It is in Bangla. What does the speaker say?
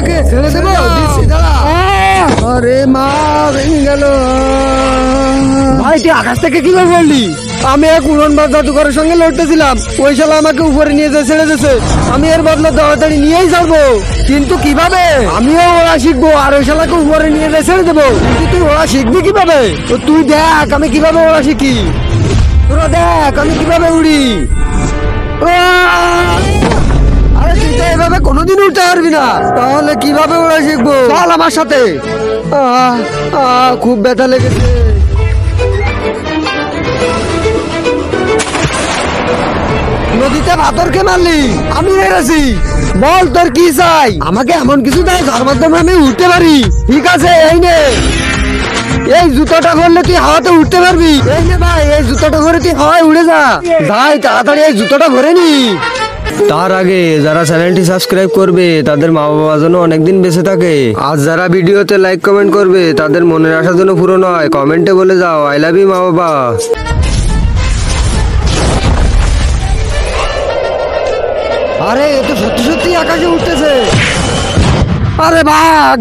আমাকে ছেড়ে দেবো। আরে মা ভেঙে গেল। ভাই তুই আকাশ থেকে কিভাবে বললি? আমি এক উড়নবাজ জাদুকরের সঙ্গে লড়তেছিলাম, ওই শালা আমাকে উপরে নিয়ে যেয়ে ছেড়ে দিয়েছে। আমি এর বদলে তাড়াতাড়ি নিয়েই যাবো, কিন্তু কিভাবে? আমিও ওরা শিখবো আর ওই শালাকে উপরে নিয়ে যেয়ে ছেড়ে দেবো। কিন্তু তুই ওরা শিখবি কিভাবে? তো তুই দেখ আমি কিভাবে ওরা শিখি। তোরা দেখ আমি কিভাবে উড়ি। আরে তুই তো এভাবে কোনোদিন উঠতে পারবি না, তাহলে কিভাবে ওরা শিখবো? চল আমার সাথে। খুব ব্যথা লেগেছে। নদীতে পাথরকে মারলি, আমি হেরেছি। বল তোর কি চাই? আমাকে এমন কিছু দেয় যার মাধ্যমে আমি উঠতে পারি। ঠিক আছে এই নে, এই জুতোটা পরলে তুই হাওয়াতে উঠতে পারবি। এই নে ভাই, এই জুতোটা পরে তুই হাওয়ায় উড়ে যা। যাই তাড়াতাড়ি এই জুতোটা ভরে নি। তার আগে যারা চ্যানেলটি সাবস্ক্রাইব করবে তাদের মা বাবা যেন অনেকদিন বেঁচে থাকে, আর যারা ভিডিওতে লাইক কমেন্ট করবে তাদের মনের আশা যেন পূরণ হয়, কমেন্টে বলে যাও আই লাভ ইউ মা বাবা। আরে এ তো সত্যি সত্যি আকাশে উঠতেছে। আরে ভাগ।